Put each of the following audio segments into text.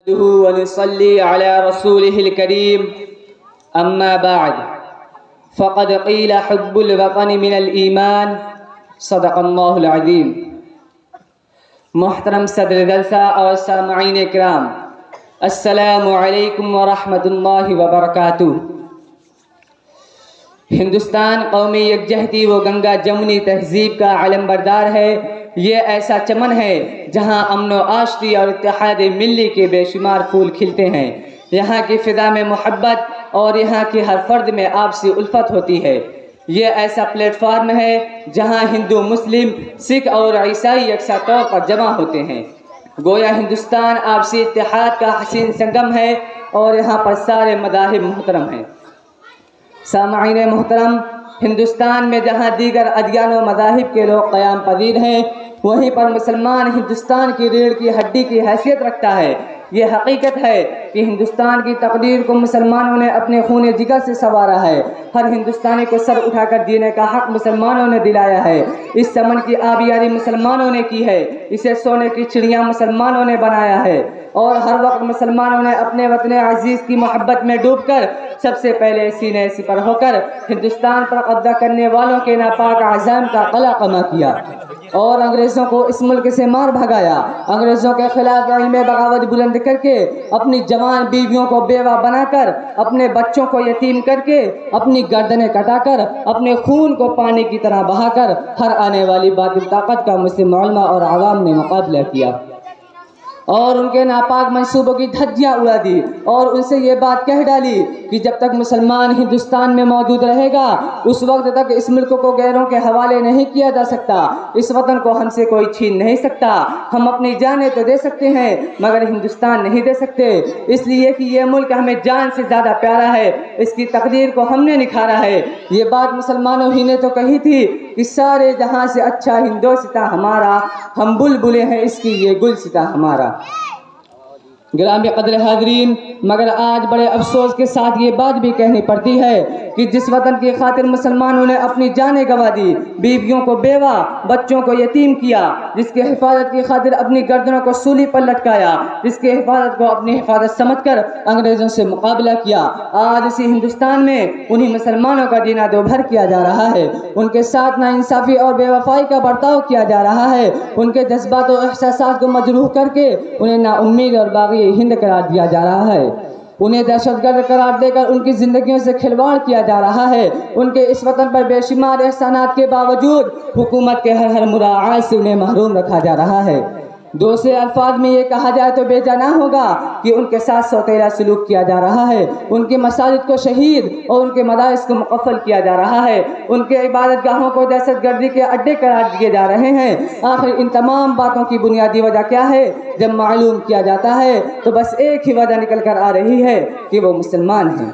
ونصلي على رسوله الكريم أما بعد فقد قيل حب الوطن من الإيمان صدق الله العظيم. محترم صدر جلسہ اور سامعین کرام، السلام علیکم ورحمۃ اللہ وبرکاتہ. ہندوستان قومی یکجہتی و گنگا جمنی تہذیب کا علم بردار ہے. یہ ایسا چمن ہے جہاں امن و آشتی اور اتحاد ملی کے بے شمار پھول کھلتے ہیں. یہاں کی فضا میں محبت اور یہاں کی ہر فرد میں آپسی الفت ہوتی ہے. یہ ایسا پلیٹ فارم ہے جہاں ہندو، مسلم، سکھ اور عیسائی یکساں طور پر جمع ہوتے ہیں. گویا ہندوستان آپسی اتحاد کا حسین سنگم ہے اور یہاں پر سارے مذاہب محترم ہیں. سامعین محترم، ہندوستان میں جہاں دیگر ادیان و مذاہب کے لوگ قیام پذیر ہیں، وہیں پر مسلمان ہندوستان کی ریڑھ کی ہڈی کی حیثیت رکھتا ہے. یہ حقیقت ہے کہ ہندوستان کی تقدیر کو مسلمانوں نے اپنے خون جگر سے سنوارا ہے. ہر ہندوستانی کو سر اٹھا کر جینے کا حق مسلمانوں نے دلایا ہے. اس چمن کی آبیاری مسلمانوں نے کی ہے. اسے سونے کی چڑیاں مسلمانوں نے بنایا ہے. اور ہر وقت مسلمانوں نے اپنے وطن عزیز کی محبت میں ڈوب کر سب سے پہلے سینے سپر ہو کر ہندوستان پر قبضہ کرنے والوں کے ناپاک عزائم کا قلع قمع کیا اور انگریزوں کو اس ملک سے مار بھگایا. انگریزوں کے خلاف علم بغاوت بلند کر کے، اپنی جوان بیویوں کو بیوہ بنا کر، اپنے بچوں کو یتیم کر کے، اپنی گردنیں کٹا کر، اپنے خون کو پانی کی طرح بہا کر ہر آنے والی باطل طاقت کا مسلم علماء اور عوام نے مقابلہ کیا اور ان کے ناپاک منصوبوں کی دھجیاں اڑا دی اور ان سے یہ بات کہہ ڈالی کہ جب تک مسلمان ہندوستان میں موجود رہے گا اس وقت تک اس ملک کو غیروں کے حوالے نہیں کیا جا سکتا. اس وطن کو ہم سے کوئی چھین نہیں سکتا. ہم اپنی جانیں تو دے سکتے ہیں مگر ہندوستان نہیں دے سکتے، اس لیے کہ یہ ملک ہمیں جان سے زیادہ پیارا ہے. اس کی تقدیر کو ہم نے نکھارا ہے. یہ بات مسلمانوں ہی نے تو کہی تھی کہ سارے جہاں سے اچھا ہندوستان ہمارا، ہم بلبلیں ہیں اس کی یہ گلستاں ہمارا. گرامی قدر حاضرین، مگر آج بڑے افسوس کے ساتھ یہ بات بھی کہنی پڑتی ہے کہ جس وطن کی خاطر مسلمانوں نے اپنی جانیں گنوا دی، بیویوں کو بیوہ، بچوں کو یتیم کیا، جس کی حفاظت کی خاطر اپنی گردنوں کو سولی پر لٹکایا، جس کی حفاظت کو اپنی حفاظت سمجھ کر انگریزوں سے مقابلہ کیا، آج اسی ہندوستان میں انہی مسلمانوں کا جینا دو بھر کیا جا رہا ہے. ان کے ساتھ ناانصافی اور بے وفائی کا برتاؤ کیا جا رہا ہے. ان کے جذبات و احساسات کو مجروح کر کے انہیں نا امید اور باغی ہند قرار دیا جا رہا ہے. انہیں دہشت گرد قرار دے کر ان کی زندگیوں سے کھلواڑ کیا جا رہا ہے. ان کے اس وطن پر بے شمار احسانات کے باوجود حکومت کے ہر مراعات سے انہیں محروم رکھا جا رہا ہے. دوسرے الفاظ میں یہ کہا جائے تو بے جا نہ ہوگا کہ ان کے ساتھ سوتیلا سلوک کیا جا رہا ہے. ان کی مساجد کو شہید اور ان کے مدارس کو مقفل کیا جا رہا ہے. ان کے عبادت گاہوں کو دہشت گردی کے اڈے قرار دیے جا رہے ہیں. آخر ان تمام باتوں کی بنیادی وجہ کیا ہے؟ جب معلوم کیا جاتا ہے تو بس ایک ہی وجہ نکل کر آ رہی ہے کہ وہ مسلمان ہیں.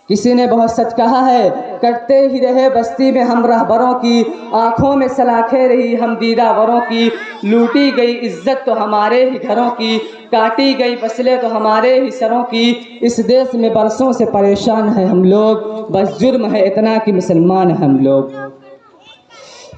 کسی نے بہت سچ کہا ہے، کٹتے ہی رہے بستی میں ہم رہبروں کی، آنکھوں میں سلاخیں رہی ہم دیدہ وروں کی، لوٹی گئی عزت تو ہمارے ہی گھروں کی، کاٹی گئی فصلیں تو ہمارے ہی سروں کی. اس دیس میں برسوں سے پریشان ہیں ہم لوگ، بس جرم ہے اتنا کہ مسلمان ہیں ہم لوگ.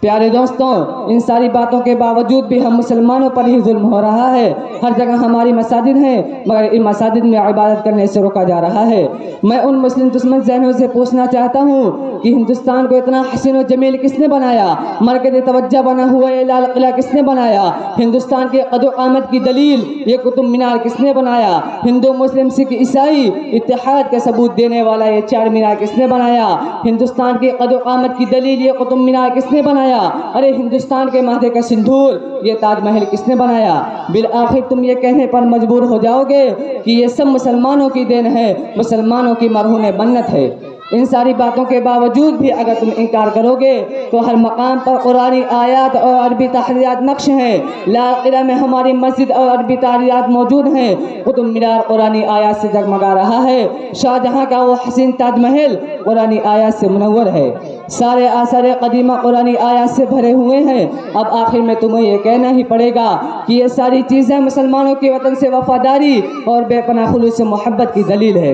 پیارے دوستوں، ان ساری باتوں کے باوجود بھی ہم مسلمانوں پر ہی ظلم ہو رہا ہے. ہر جگہ ہماری مساجد ہیں مگر ان مساجد میں عبادت کرنے سے روکا جا رہا ہے. میں ان مسلم دشمن ذہنوں سے پوچھنا چاہتا ہوں کہ ہندوستان کو اتنا حسین و جمیل کس نے بنایا؟ مرکز توجہ بنا ہوا یہ لال قلعہ کس نے بنایا؟ ہندوستان کے قد و قامت کی دلیل یہ قطب مینار کس نے بنایا؟ ہندو، مسلم، سکھ، عیسائی اتحاد کا ثبوت دینے والا یہ چار مینار کس نے بنایا؟ ہندوستان کی قد و قامت کی دلیل یہ قطب مینار کس نے بنایا؟ ارے ہندوستان کے مہدے کا سندور یہ تاج محل کس نے بنایا؟ بالآخر تم یہ کہنے پر مجبور ہو جاؤ گے کہ یہ سب مسلمانوں کی دین ہے، مسلمانوں کی مرہون منت ہے. ان ساری باتوں کے باوجود بھی اگر تم انکار کرو گے تو ہر مقام پر قرآنی آیات اور عربی تحریرات نقش ہیں. لال قلعہ میں ہماری مسجد اور عربی تحریرات موجود ہیں. قطب مینار قرآنی آیات سے جگمگا رہا ہے. شاہجہاں کا وہ حسین تاج محل قرآنی آیات سے منور ہے. سارے آثار قدیمہ قرآنی آیات سے بھرے ہوئے ہیں. اب آخر میں تمہیں یہ کہنا ہی پڑے گا کہ یہ ساری چیزیں مسلمانوں کے وطن سے وفاداری اور بے پناہ خلوص محبت کی دلیل ہے.